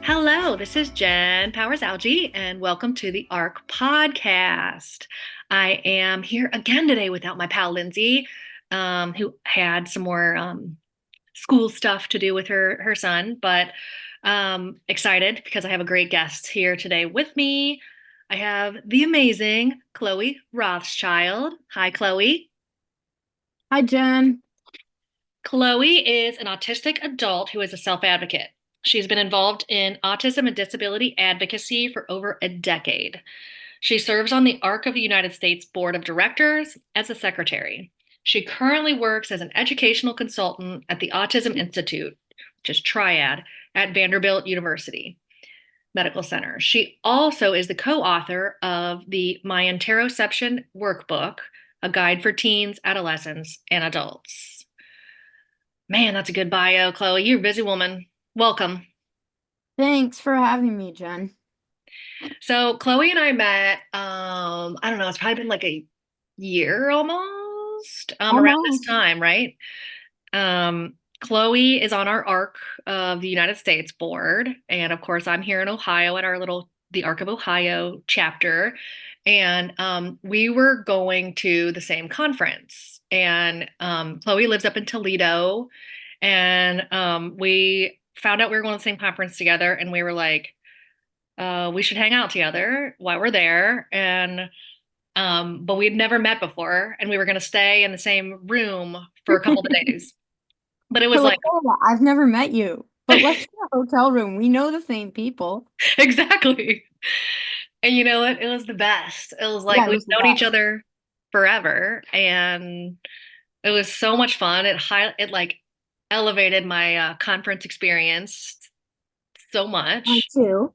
Hello, this is Jen Powers Algie, and welcome to the Arc podcast. I am here again today without my pal Lindsay, who had some more school stuff to do with her son, but excited because I have a great guest here today with me. I have the amazing Chloe Rothschild. Hi, Chloe. Hi, Jen. Chloe is an autistic adult who is a self-advocate. She's been involved in autism and disability advocacy for over a decade. She serves on the Arc of U.S. Board of Directors as a secretary. She currently works as an educational consultant at the Autism Institute, which is Triad, at Vanderbilt University Medical Center. She also is the co-author of the My Interoception Workbook, a guide for teens, adolescents, and adults. Man, that's a good bio, Chloe. You're a busy woman. Welcome. Thanks for having me, Jen. So Chloe and I met, I don't know, it's probably been like a year almost, around this Almost. time, right? Chloe is on our ARC of the United States board. And of course, I'm here in Ohio at the Arc of Ohio chapter. And we were going to the same conference. And Chloe lives up in Toledo. And we found out we were going to the same conference together. And we were like, we should hang out together while we're there. And but we'd never met before, and we were going to stay in the same room for a couple of days. But it We're was like, like, oh, I've never met you, but let's get a hotel room. We know the same people. exactly. And you know what? It was the best. It was like Yeah, it we've was the known each best. other forever, and it was so much fun. It like elevated my conference experience so Mine much, too.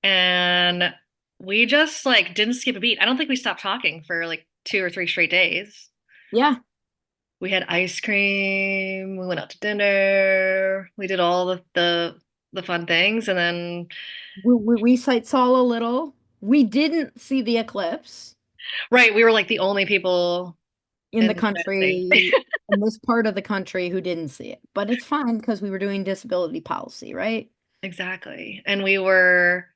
and we just like didn't skip a beat. I don't think we stopped talking for like 2 or 3 straight days. Yeah, We had ice cream, we went out to dinner, we did all the fun things, and then we sight saw a little. We didn't see the eclipse right, we were like the only people in in the the United States. country, in this part of the country who didn't see it, but it's fine because we were doing disability policy, right? Exactly. And we were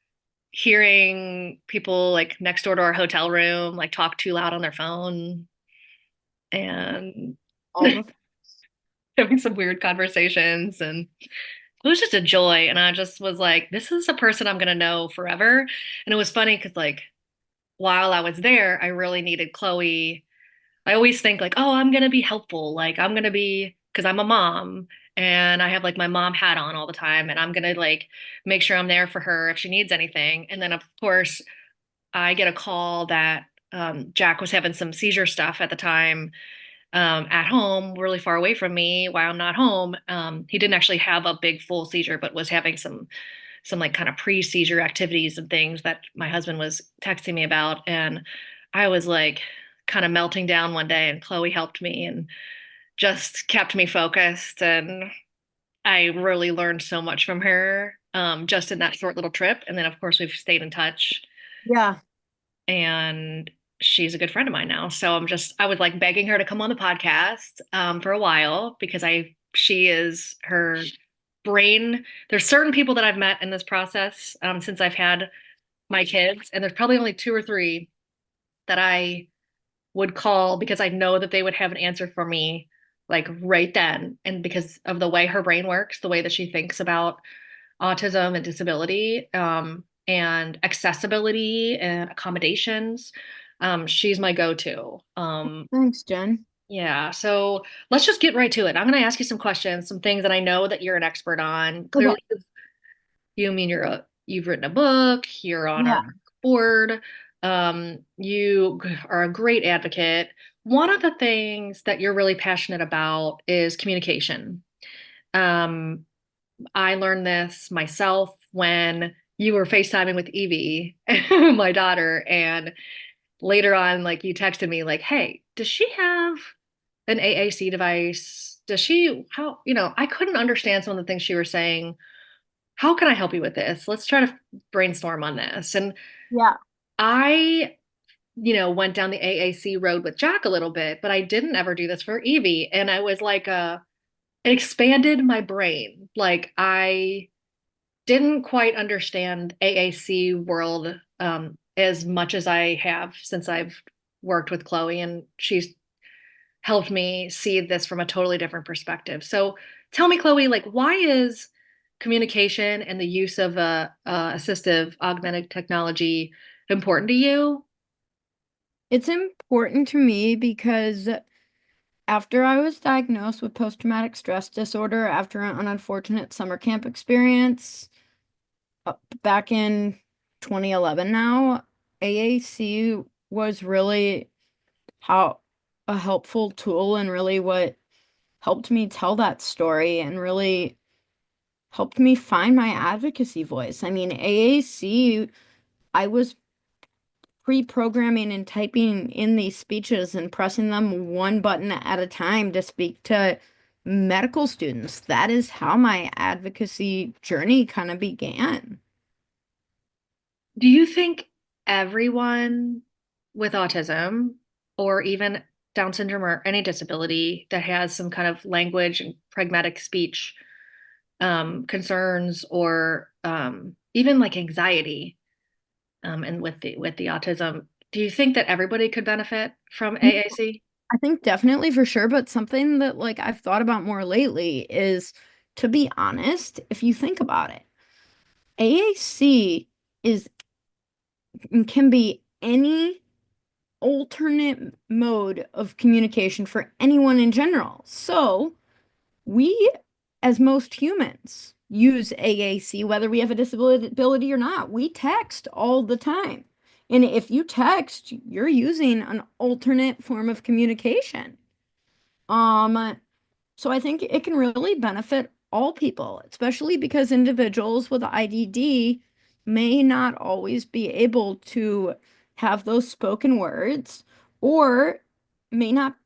hearing people like next door to our hotel room like talk too loud on their phone and All the having some weird conversations, and it was just a joy. And I just was like, this is a person I'm gonna know forever. And it was funny because like while I was there, I really needed Chloe. I always think like, oh, I'm gonna be helpful. Like I'm gonna be because I'm a mom and I have like my mom hat on all the time, and I'm gonna like make sure I'm there for her if she needs anything. And then of course I get a call that Jack was having some seizure stuff at the time, at home, really far away from me while I'm not home. He didn't actually have a big full seizure, but was having some like kind of pre-seizure activities and things that my husband was texting me about. And I was like kind of melting down one day, and Chloe helped me and just kept me focused. And I really learned so much from her, just in that short little trip. And then of course we've stayed in touch, Yeah. and she's a good friend of mine now. So I was like begging her to come on the podcast for a while because she is her brain. There's certain people that I've met in this process, since I've had my kids, and there's probably only two or three that I would call because I know that they would have an answer for me like right then. And because of the way her brain works, the way that she thinks about autism and disability, and accessibility and accommodations, she's my go-to. Thanks, Jen. Yeah, so let's just get right to it. I'm going to ask you some questions, some things that I know that you're an expert on. Okay. Clearly, you mean you've written a book, you're on our Yeah. board, you are a great advocate. One of the things that you're really passionate about is communication. Um, I learned this myself when you were FaceTiming with Evie, my daughter, and later on, like you texted me, like, "Hey, does she have an AAC device? Does she, I couldn't understand some of the things she was saying. How can I help you with this? Let's try to brainstorm on this." And Yeah. I went down the AAC road with Jack a little bit, but I didn't ever do this for Evie. And I was like, it expanded my brain. Like I didn't quite understand AAC world as much as I have since I've worked with Chloe, and she's helped me see this from a totally different perspective. So tell me, Chloe, like why is communication and the use of assistive augmented technology important to you? It's important to me because after I was diagnosed with post-traumatic stress disorder after an unfortunate summer camp experience back in 2011 now, AAC was really how a helpful tool and really what helped me tell that story and really helped me find my advocacy voice. I mean, AAC, I was pre-programming and typing in these speeches and pressing them one button at a time to speak to medical students. That is how my advocacy journey kind of began. Do you think everyone with autism or even Down syndrome or any disability that has some kind of language and pragmatic speech concerns or even like anxiety and with the autism, do you think that everybody could benefit from AAC? I think definitely for sure, but something that like I've thought about more lately is, to be honest, if you think about it, AAC is can be any alternate mode of communication for anyone in general. So, we, as most humans, use AAC whether we have a disability or not. We text all the time. And if you text, you're using an alternate form of communication. Um, so I think it can really benefit all people, especially because individuals with IDD may not always be able to have those spoken words or may not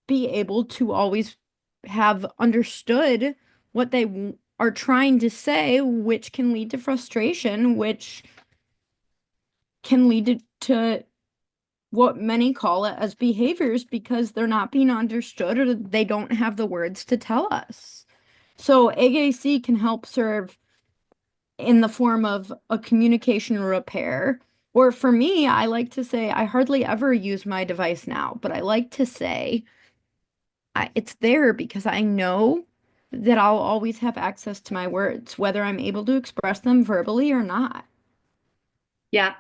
be able to always have understood what they are trying to say, which can lead to frustration, which can lead to what many call it as behaviors because they're not being understood or they don't have the words to tell us. So AAC can help serve in the form of a communication repair. Or for me, I like to say I hardly ever use my device now, but I like to say it's there because I know that I'll always have access to my words, whether I'm able to express them verbally or not. Yeah,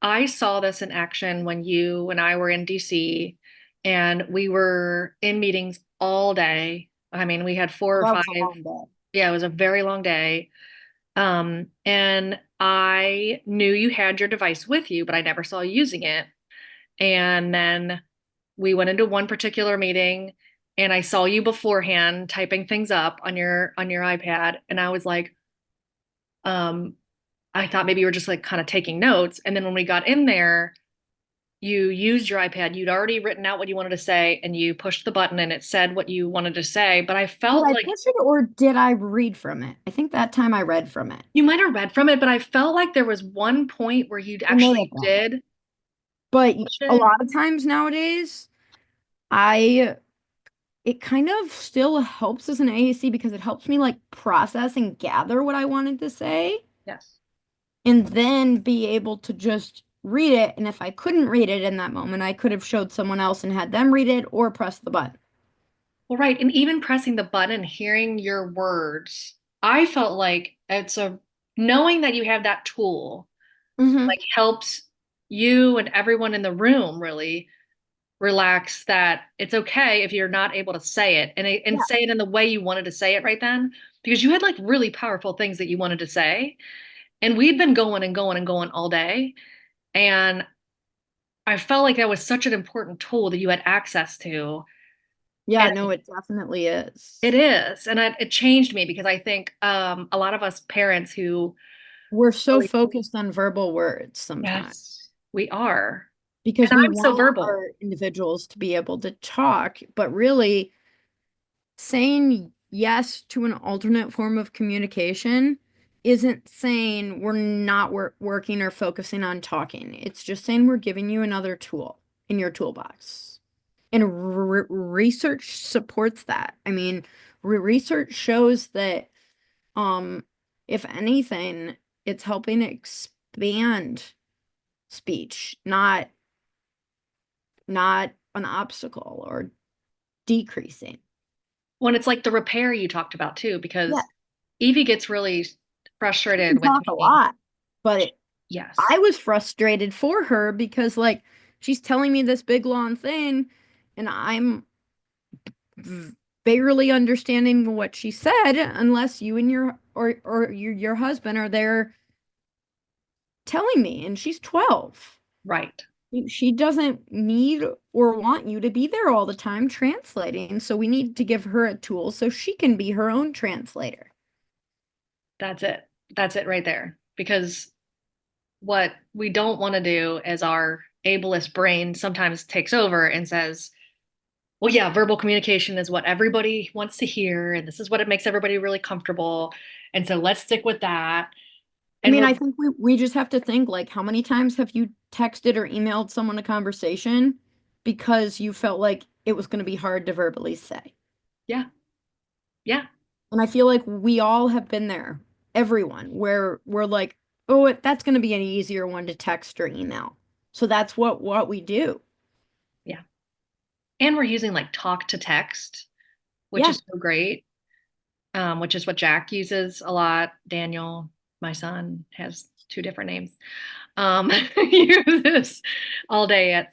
I saw this in action when you and I were in DC and we were in meetings all day. I mean, we had four or That five. was a long day. Yeah, it was a very long day. And I knew you had your device with you, but I never saw you using it. And then we went into one particular meeting and I saw you beforehand typing things up on your iPad. And I was like, um, I thought maybe you were just like kind of taking notes. And then when we got in there, you used your iPad. You'd already written out what you wanted to say and you pushed the button and it said what you wanted to say. But I Did felt I like push it or did I read from it? I think that time I read from it. you might have read from it, but I felt like there was one point where you It may have actually been. did But push a it. lot of times nowadays, I it kind of still helps as an AAC because it helps me like process and gather what I wanted to say Yes. and then be able to just read it. And if I couldn't read it in that moment, I could have showed someone else and had them read it or press the button. Well, right. And even pressing the button, hearing your words, I felt like knowing that you have that tool, like Hmm. helps you and everyone in the room really relax that it's okay if you're not able to say it and Yeah. say it in the way you wanted to say it right then, because you had like really powerful things that you wanted to say. And we'd been going and going and going all day. And I felt like that was such an important tool that you had access to. Yeah, And no, it definitely it is. is. And it changed me because I think a lot of us parents who We're so really, focused on verbal words sometimes yes, we are. And because we I'm so want verbal. our individuals to be able to talk, but really saying yes to an alternate form of communication isn't saying we're not working or focusing on talking. It's just saying we're giving you another tool in your toolbox. And research supports that. I mean, research shows that um if anything, it's helping expand speech, not an obstacle or decreasing. When it's like the repair you talked about too, Yeah, because Evie gets really she can frustrated with talk a me. lot, but Yes, I was frustrated for her because like she's telling me this big long thing and I'm barely understanding what she said unless you and your husband are there telling me, and she's 12. right. She doesn't need or want you to be there all the time translating, so we need to give her a tool so she can be her own translator. That's it. That's it right there. Because what we don't want to do is our ableist brain sometimes takes over and says, well, yeah, verbal communication is what everybody wants to hear, and this is what it makes everybody really comfortable. And so let's stick with that. I And mean, we're, I think we just have to think like how many times have you texted or emailed someone a conversation because you felt like it was going to be hard to verbally say? yeah, yeah, And I feel like we all have been there, everyone, where we're like, oh, that's going to be an easier one to text or email. So that's what we do. yeah. And we're using like talk to text, which Yeah, is so great, which is what Jack uses a lot. Daniel, my son, has two different names. Uses all day at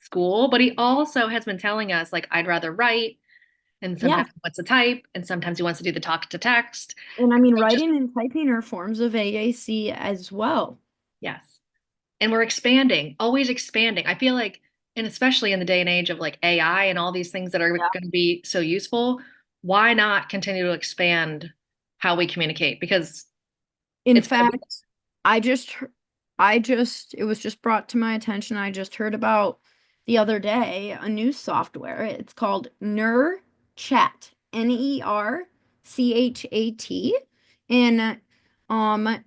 school, but he also has been telling us like I'd rather write, and yeah. sometimes he wants to type, and sometimes he wants to do the talk to text. And I mean, So just writing and typing are forms of AAC as well. yes. And we're expanding, always expanding. I feel like, and especially in the day and age of like AI and all these things that are Yeah. going to be so useful, why not continue to expand how we communicate? Because In it's going to be, fact, I just, it was just brought to my attention. I just heard about the other day a new software. It's called NerChat, NerChat. And um,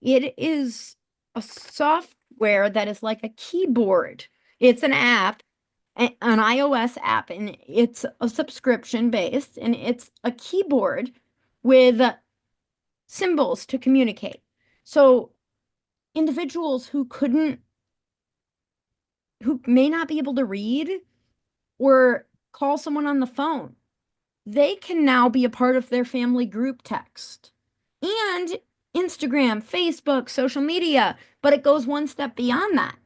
it is a software that is like a keyboard. It's an app, an iOS app, and it's a subscription based, and it's a keyboard with symbols to communicate. So individuals who may not be able to read or call someone on the phone, they can now be a part of their family group text and Instagram, Facebook, social media. But it goes one step beyond that.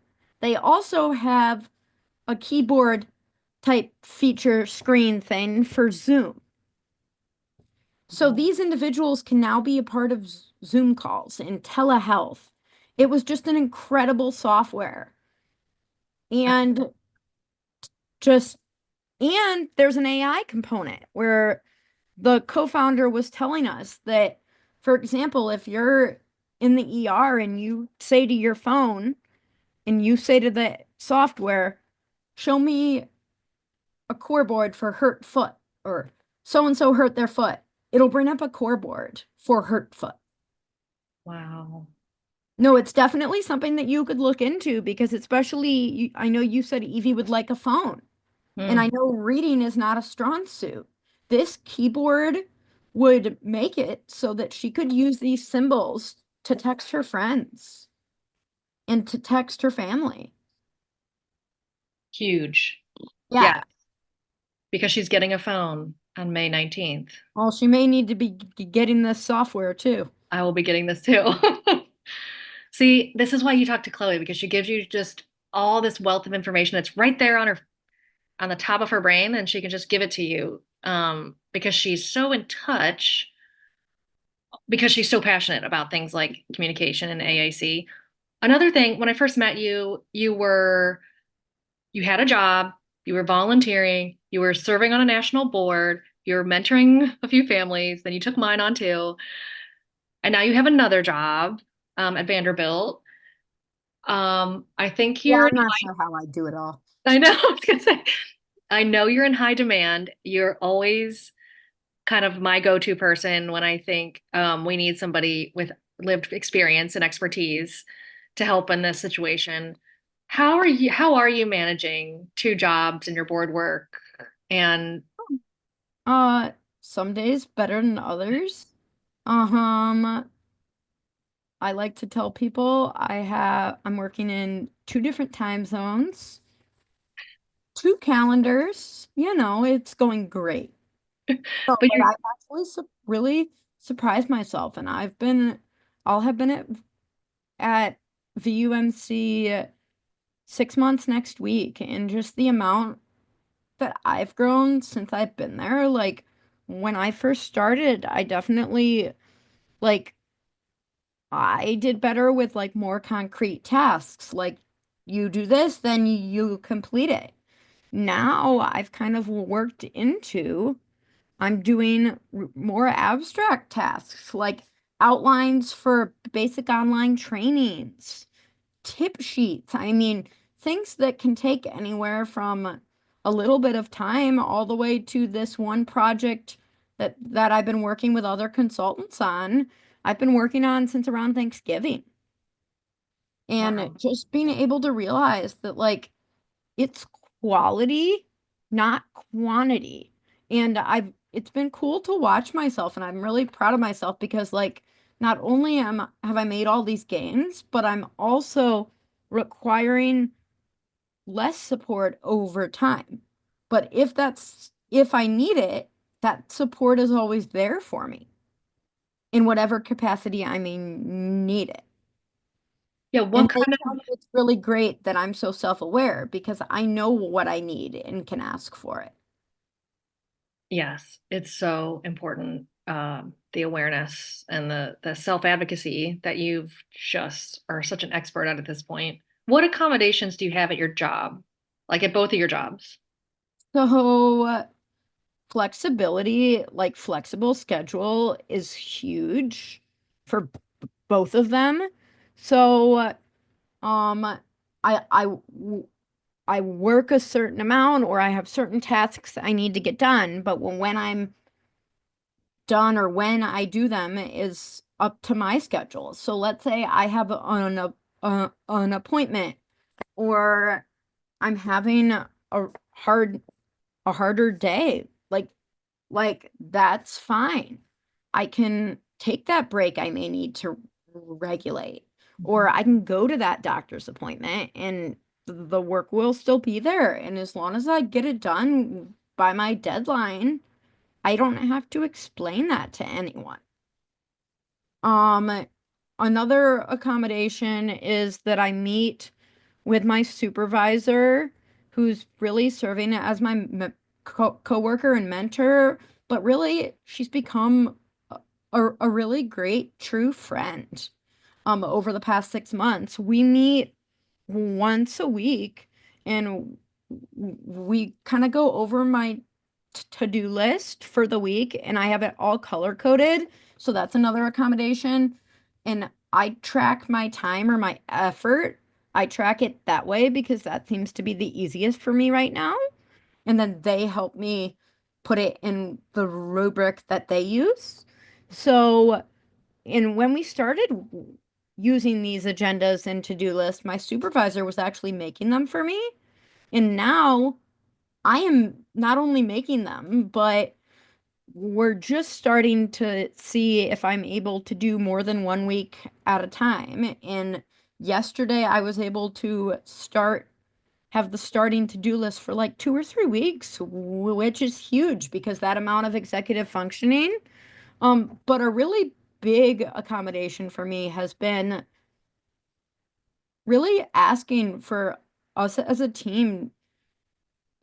They also have a keyboard type feature screen thing for Zoom. So these individuals can now be a part of Zoom calls and telehealth. It was just an incredible software. And just, and there's an AI component where the co-founder was telling us that, for example, if you're in the ER and you say to your phone and you say to the software, show me a core board for hurt foot or so and so hurt their foot, it'll bring up a core board for hurt foot. wow. No, it's definitely something that you could look into because especially I know you said Evie would like a phone. And I Hmm. know reading is not a strong suit. This keyboard would make it so that she could use these symbols to text her friends and to text her family. Huge. Yeah. Yeah, because she's getting a phone on May 19th. Well, she may need to be getting this software too. I will be getting this too. See, this is why you talk to Chloe because she gives you just all this wealth of information that's right there on her on the top of her brain, and she can just give it to you. Because she's so in touch, because she's so passionate about things like communication and AAC. Another thing, when I first met you, you had a job, you were volunteering, you were serving on a national board, you were mentoring a few families, then you took mine on too, and now you have another job at Vanderbilt. I think Yeah, you're I'm not sure how I do it all. I know I was gonna say I know you're in high demand. You're always kind of my go-to person when I think we need somebody with lived experience and expertise to help in this situation. How are you managing two jobs and your board work? And Uh, some days better than others. Um, I like to tell people I'm working in two different time zones, two calendars. It's going great. So, but but you I've actually really surprised myself, and I'll have been at VUMC 6 months next week, and just the amount that I've grown since I've been there, like when I first started, I definitely like I did better with like more concrete tasks, like you do this, then you complete it. Now I've kind of worked into I'm doing more abstract tasks like outlines for basic online trainings, tip sheets. I mean, things that can take anywhere from a little bit of time all the way to this one project that I've been working with other consultants on. I've been working on since around Thanksgiving. And Wow. just being able to realize that like it's quality, not quantity. And it's been cool to watch myself and I'm really proud of myself because like not only have I made all these gains, but I'm also requiring less support over time. But if I need it, that support is always there for me in whatever capacity I may need it. Yeah, And what they kind tell of me it's really great that I'm so self-aware because I know what I need and can ask for it. yes, it's so important. The awareness and the self-advocacy that you've just are such an expert at this point. What accommodations do you have at your job? Like at both of your jobs? So flexibility, like flexible schedule is huge for both of them. So um I work a certain amount or I have certain tasks I need to get done, but when I'm done or when I do them is up to my schedule. So let's say I have an appointment or I'm having hard a harder day. Like that's fine. I can take that break I may need to regulate, or I can go to that doctor's appointment and the work will still be there. And as long as I get it done by my deadline, I don't have to explain that to anyone. Um, Another accommodation is that I meet with my supervisor, who's really serving as my coworker and mentor, but really she's become a really great true friend. Over the past 6 months, we meet once a week and we kind of go over my to-do list for the week and I have it all color coded. So that's another accommodation. And I track my time or my effort. I track it that way because that seems to be the easiest for me right now. And then they help me put it in the rubric that they use. So, and when we started using these agendas and to-do lists, my supervisor was actually making them for me. And now I am not only making them, but we're just starting to see if I'm able to do more than 1 week at a time. And yesterday I was able to have the starting to-do list for like 2 or 3 weeks, which is huge because that amount of executive functioning. But a really big accommodation for me has been really asking for us as a team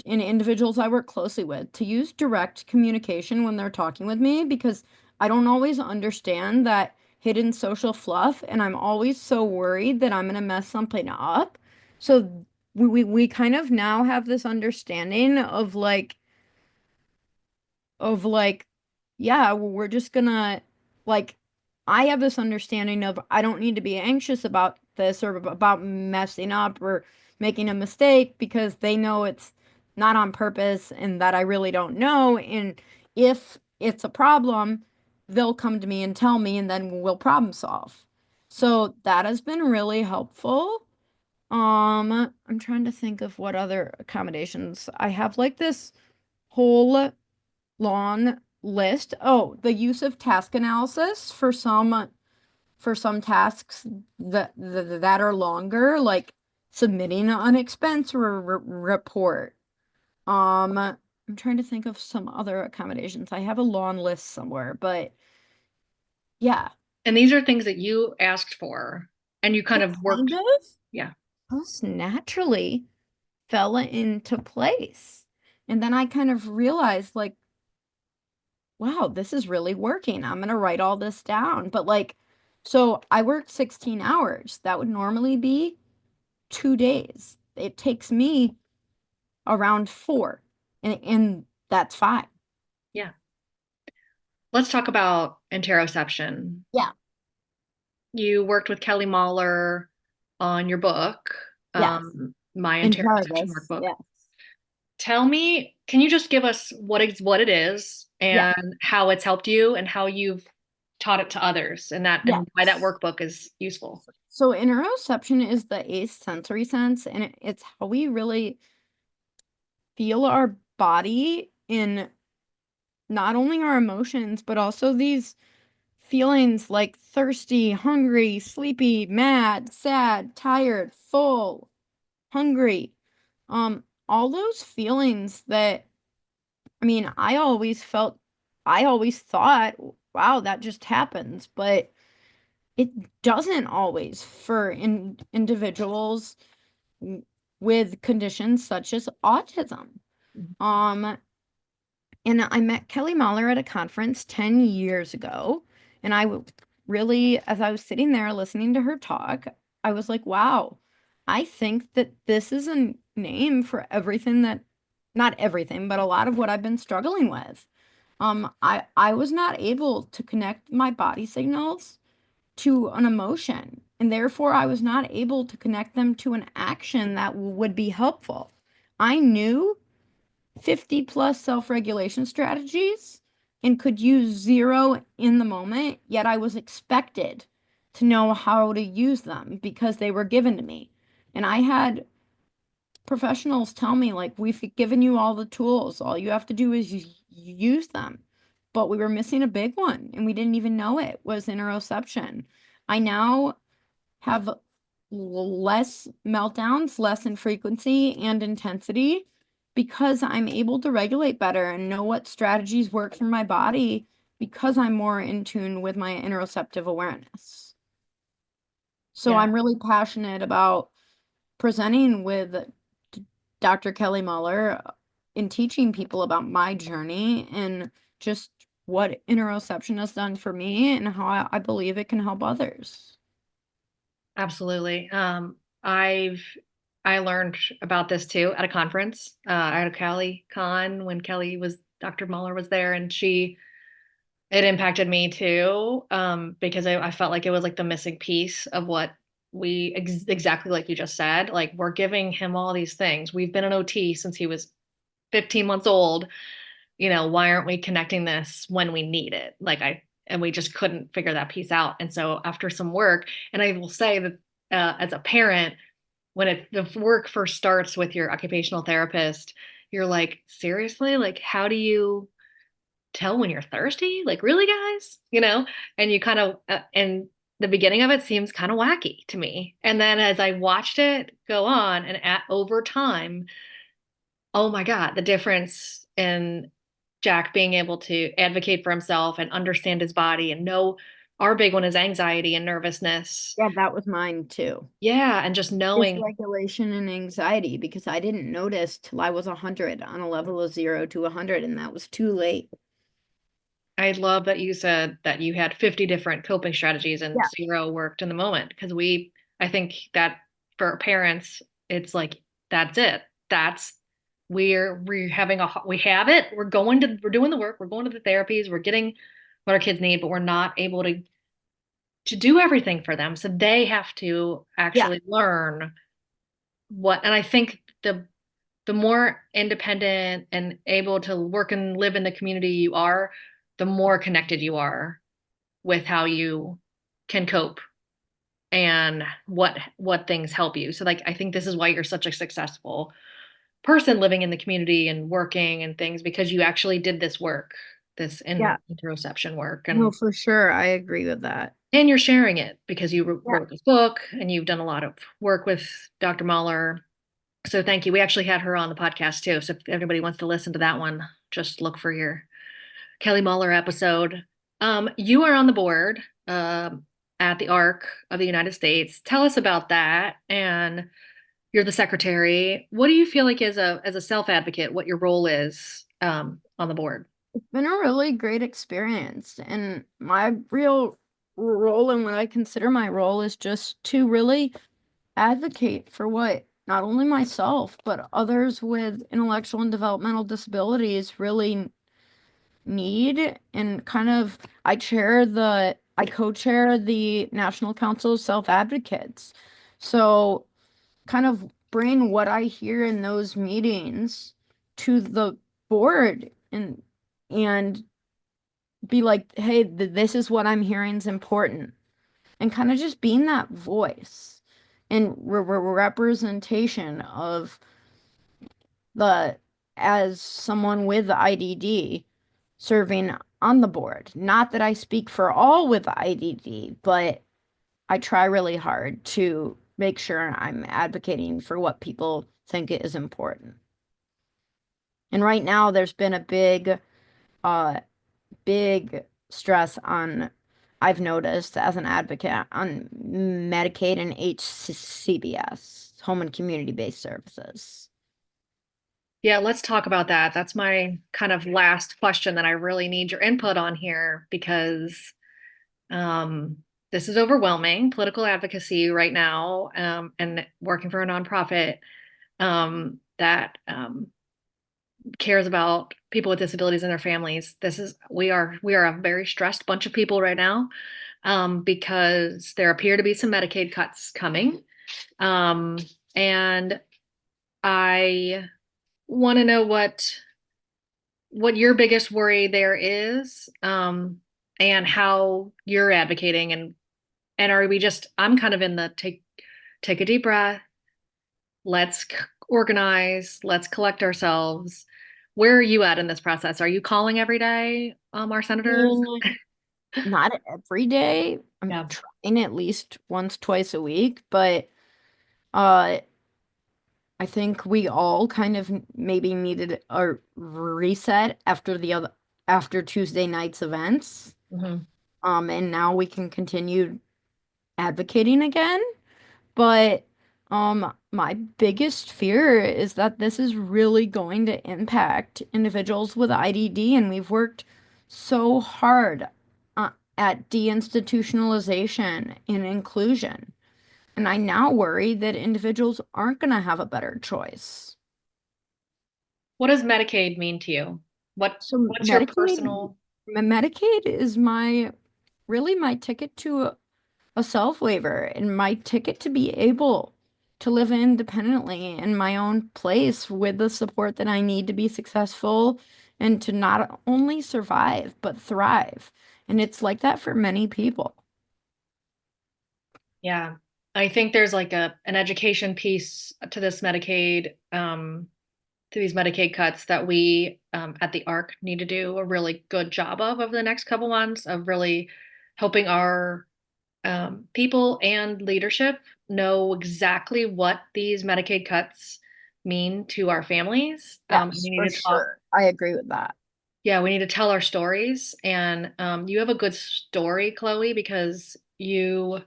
and individuals I work closely with to use direct communication when they're talking with me because I don't always understand that hidden social fluff and I'm always so worried that I'm going to mess something up. So we kind of now have this understanding of like yeah, we're just gonna like I have this understanding of I don't need to be anxious about this or about messing up or making a mistake because they know it's not on purpose and that I really don't know. And if it's a problem, they'll come to me and tell me, and then we'll problem solve. So that has been really helpful. I'm trying to think of what other accommodations I have, like this whole long list. Oh, the use of task analysis for some tasks that are longer, like submitting an expense report. I'm trying to think of some other accommodations. I have a long list somewhere, but yeah, And these are things that you asked for and you kind it of kind worked. of Yeah. just naturally fell into place. And then I kind of realized, like, wow, this is really working. I'm gonna write all this down. But like, so I worked 16 hours. That would normally be 2 days. It takes me around four, and that's fine. Yeah. Let's talk about interoception. Yeah. You worked with Kelly Mahler on your book, Yes. my And interoception Jarvis. workbook. Yeah. Tell me, can you just give us what it is Yeah. and how it's helped you and how you've taught it to others and that Yeah. and why that workbook is useful? So interoception is the eighth sensory sense, and it's how we really feel our body in not only our emotions, but also these feelings like thirsty, hungry, sleepy, mad, sad, tired, full, hungry. All those feelings that, I mean, I always thought, wow, that just happens, but it doesn't always for individuals with conditions such as autism. Um, and I met Kelly Mahler at a conference 10 years ago, and really, as I was sitting there listening to her talk, I was like, wow, I think that this is a name for everything that, not everything, but a lot of what I've been struggling with. I was not able to connect my body signals to an emotion, and therefore I was not able to connect them to an action that would be helpful. I knew 50 plus self-regulation strategies and could use zero in the moment, yet I was expected to know how to use them because they were given to me. And I had professionals tell me, like, we've given you all the tools, all you have to do is use them. But we were missing a big one, and we didn't even know it was interoception. I now have less meltdowns, less in frequency and intensity, because I'm able to regulate better and know what strategies work for my body because I'm more in tune with my interoceptive awareness. So Yeah, I'm really passionate about presenting with Dr. Kelly Muller in teaching people about my journey and just what interoception has done for me and how I believe it can help others. absolutely. I learned about this too at a conference. I had a Cali con when Dr. Muller was there, and it impacted me too, because I felt like it was like the missing piece of what exactly like you just said. Like we're giving him all these things. We've been an OT since he was 15 months old. Why aren't we connecting this when we need it? And we just couldn't figure that piece out. And so after some work, and I will say that as a parent, when the work first starts with your occupational therapist, you're like, seriously, like, how do you tell when you're thirsty? Like, really, guys? And you kind of, and the beginning of it seems kind of wacky to me. And then as I watched it go on and over time, oh my God, the difference in Jack being able to advocate for himself and understand his body and know our big one is anxiety and nervousness. Yeah, that was mine too. Yeah. And just knowing Dysregulation and anxiety because I didn't notice till I was 100 on a level of 0 to 100, and that was too late. I love that you said that you had 50 different coping strategies and Yeah. zero worked in the moment because I think that for parents, it's like, that's it. That's, we have it. We're doing the work. We're going to the therapies. We're getting what our kids need, but we're not able to do everything for them. So they have to Yeah. actually learn and I think the more independent and able to work and live in the community you are, the more connected you are with how you can cope and what things help you. So like I think this is why you're such a successful person living in the community and working and things because you actually did this work, this Yeah. interoception work No, for sure. I agree with that. and you're sharing it because you Yeah. wrote this book and you've done a lot of work with Dr. Mahler. So thank you. We actually had her on the podcast too. So if anybody wants to listen to that one, just look for your Kelly Mahler episode. You are on the board at the Arc of the United States. Tell us about that. And you're the secretary. What do you feel like as a self advocate, what your role is on the board? It's been a really great experience. And my real role and what I consider my role is just to really advocate for what not only myself, but others with intellectual and developmental disabilities really need. And kind of, I co-chair the National Council of Self-Advocates. So kind of bring what I hear in those meetings to the board and be like, hey, this is what I'm hearing is important, and kind of just being that voice and representation of the as someone with IDD serving on the board. Not that I speak for all with IDD, but I try really hard to make sure I'm advocating for what people think is important. And right now, there's been a uh, big stress on, I've noticed as an advocate, on Medicaid and HCBS, home and community-based services. Yeah, let's talk about that. That's my kind of last question that I really need your input on here because um, this is overwhelming, political advocacy right now, and working for a nonprofit that cares about people with disabilities and their families. We are a very stressed bunch of people right now because there appear to be some Medicaid cuts coming. Um, and I want to know what your biggest worry there is, and how you're advocating and are we just I'm kind of in the take a deep breath, let's organize, let's collect ourselves. Where are you at in this process? Are you calling every day, our senators? Mm, not every day. I'm Yeah. trying at least once, twice a week, but uh, I think we all kind of maybe needed a reset after Tuesday night's events. Mhm. And now we can continue advocating again. But my biggest fear is that this is really going to impact individuals with IDD, and we've worked so hard at deinstitutionalization and inclusion. And I now worry that individuals aren't going to have a better choice. What does Medicaid mean to you? So What's your personal Medicaid is my really my ticket to a self waiver and my ticket to be able to live independently in my own place with the support that I need to be successful and to not only survive but thrive. And it's like that for many people. Yeah. I think there's like an education piece to this Medicaid, to these Medicaid cuts that we at the ARC need to do a really good job of over the next couple months of really helping our people and leadership know exactly what these Medicaid cuts mean to our families. Yes, We need for to talk. sure. I agree with that. Yeah, we need to tell our stories. And you have a good story, Chloe, because you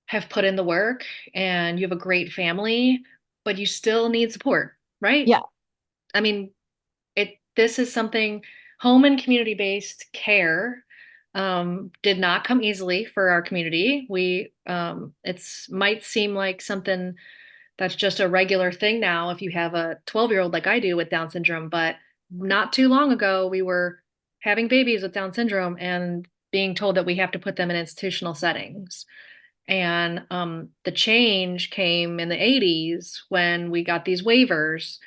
have put in the work and you have a great family, but you still need support, right? Yeah. I mean, this is something home and community-based care did not come easily for our community. We it's might seem like something that's just a regular thing now if you have a 12-year-old like I do with Down syndrome, but not too long ago we were having babies with Down syndrome and being told that we have to put them in institutional settings. And the change came in the 80s when we got these waivers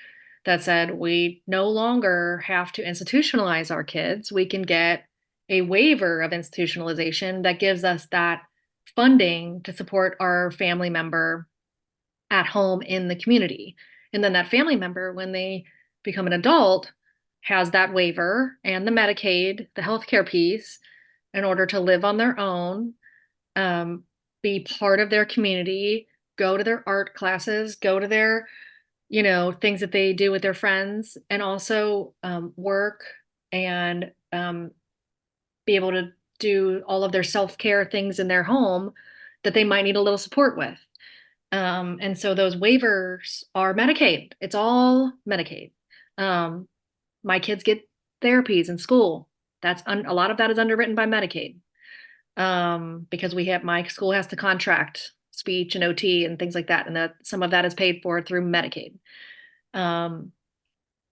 that said we no longer have to institutionalize our kids. We can get a waiver of institutionalization that gives us that funding to support our family member at home in the community. And then that family member, when they become an adult, has that waiver and the Medicaid, the healthcare piece, in order to live on their own, um, be part of their community, go to their art classes, go to their, things that they do with their friends, and also work and be able to do all of their self-care things in their home that they might need a little support with. And so those waivers are Medicaid. It's all Medicaid. Um, my kids get therapies in school. A lot of that is underwritten by Medicaid. Because my school has to contract speech and OT and things like that, and that some of that is paid for through Medicaid. Um,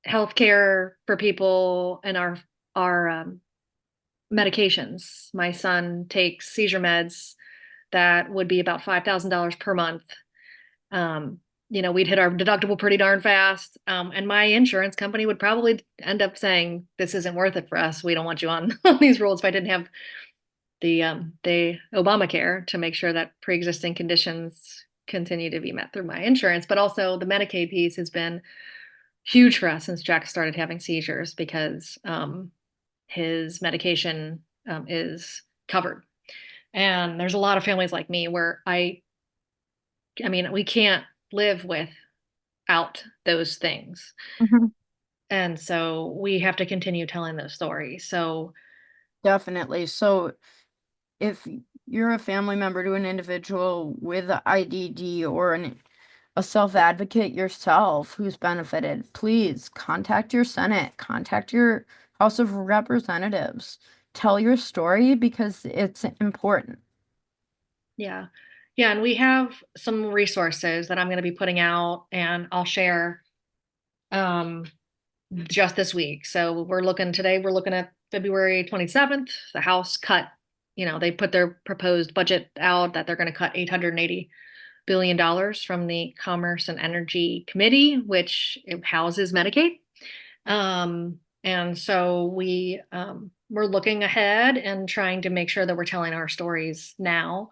Healthcare for people and our medications. My son takes seizure meds that would be about $5,000 per month. Um, we'd hit our deductible pretty darn fast. And my insurance company would probably end up saying, this isn't worth it for us. We don't want you on, on these rules if I didn't have the Obamacare to make sure that pre-existing conditions continue to be met through my insurance. But also the Medicaid piece has been huge for us since Jack started having seizures because his medication is covered. And there's a lot of families like me where I mean, we can't live without those things. Mhm. And so we have to continue telling those stories. So, Definitely. So if you're a family member to an individual with a IDD or a self-advocate yourself who's benefited, please contact your Senate, contact your House of Representatives. Tell your story because it's important. yeah. Yeah. And we have some resources that I'm going to be putting out and I'll share um, just this week. So we're looking at February 27th. The House cut, they put their proposed budget out that they're going to cut $880 billion from the Commerce and Energy Committee, which houses Medicaid. And so we're looking ahead and trying to make sure that we're telling our stories now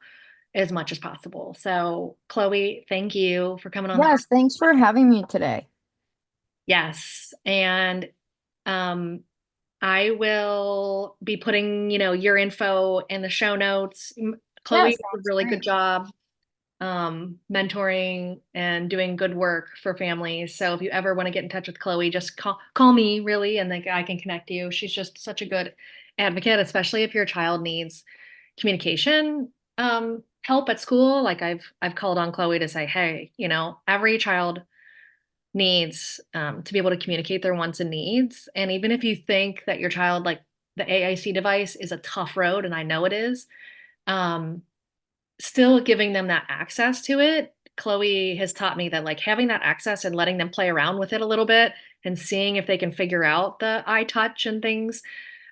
as much as possible. So, Chloe, thank you for coming on the. Yes, thanks for having me today. Yes, and um, I will be putting, your info in the show notes. Chloe Yes, did a sounds really good great. job mentoring and doing good work for families. So if you ever want to get in touch with Chloe, just call me really, and then I can connect you. She's just such a good advocate, especially if your child needs communication help at school. Like I've called on Chloe to say, hey, every child needs to be able to communicate their wants and needs. And even if you think that your child, like the AIC device, is a tough road, and I know it is, um, still giving them that access to it. Chloe has taught me that like having that access and letting them play around with it a little bit and seeing if they can figure out the eye touch and things,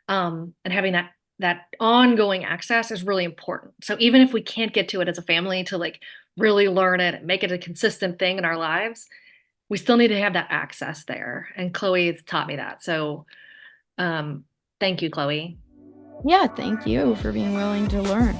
and having that ongoing access is really important. So even if we can't get to it as a family to like really learn it and make it a consistent thing in our lives, we still need to have that access there. And Chloe has taught me that. So um, thank you, Chloe. Yeah, thank you for being willing to learn.